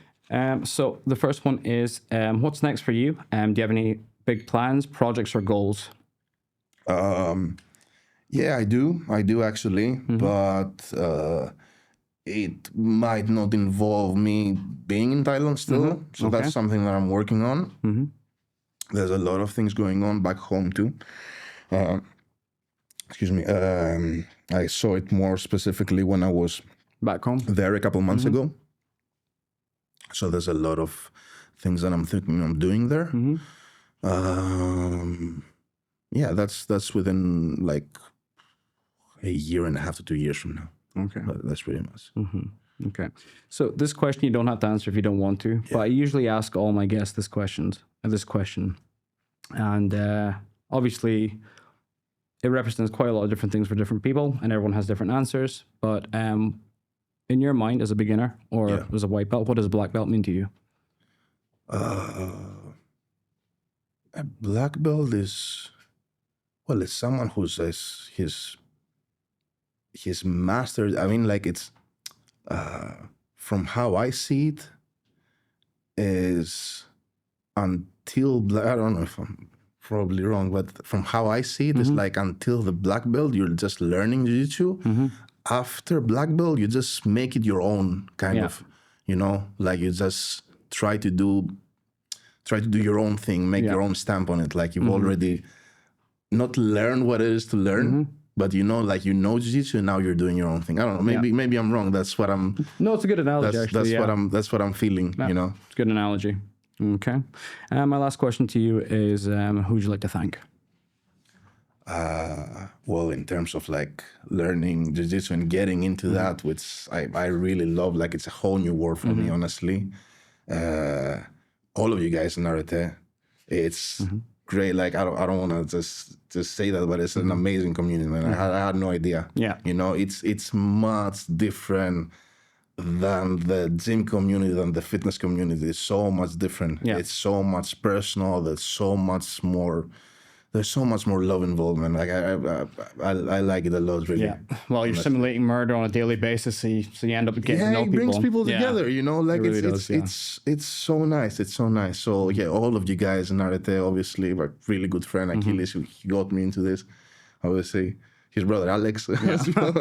So the first one is, what's next for you? Do you have any big plans, projects, or goals? Yeah, I do actually, but it might not involve me being in Thailand still. So that's something that I'm working on. There's a lot of things going on back home too. Excuse me. I saw it more specifically when I was back home there a couple months ago. So there's a lot of things that I'm thinking I'm doing there. Yeah, that's within like a year and a half to 2 years from now. Okay. That's pretty much. Okay. So this question you don't have to answer if you don't want to, but I usually ask all my guests this question. And obviously it represents quite a lot of different things for different people and everyone has different answers. But in your mind as a beginner or as a white belt, what does a black belt mean to you? A black belt is, well, it's someone who says he's mastered. I mean, like it's, from how I see it, is until, I don't know if I'm probably wrong, but from how I see it, it's like until the black belt, you're just learning jiu-jitsu. After black belt, you just make it your own kind of, you know, like you just try to do your own thing, make your own stamp on it. Like you've already not learned what it is to learn, but you know, like you know jiu-jitsu and now you're doing your own thing. I don't know, maybe I'm wrong. That's what I'm. No, it's a good analogy. That's what I'm feeling. You know, it's a good analogy. Okay. My last question to you is, who would you like to thank? Well, in terms of like learning jiu-jitsu and getting into that, which I really love, like it's a whole new world for me, honestly. All of you guys in Arete, it's great. Like I don't want to just say that, but it's an amazing community, man. I had no idea. Yeah, you know, it's much different than the gym community, than the fitness community. It's so much different. Yeah. It's so much personal. There's so much more there's so much more love involvement. Like I like it a lot, really. Yeah. Well, you're simulating murder on a daily basis, so you end up getting to know it people. brings people together, you know. Like It really it's so nice. It's so nice. So yeah, all of you guys in Arete, obviously, were really good friend. Achilles, he got me into this. Obviously, his brother Alex as well.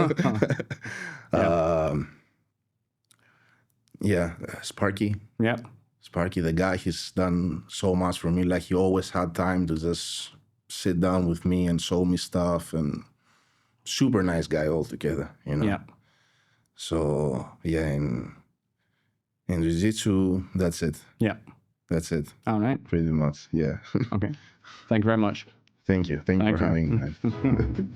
Sparky. Yeah. Sparky, the guy, he's done so much for me. Like, he always had time to just sit down with me and show me stuff, and super nice guy altogether, you know. Yeah. So yeah, in Jiu-Jitsu, that's it. Yeah. That's it. All right. Pretty much, yeah. Okay. Thank you very much. Thank you for having me.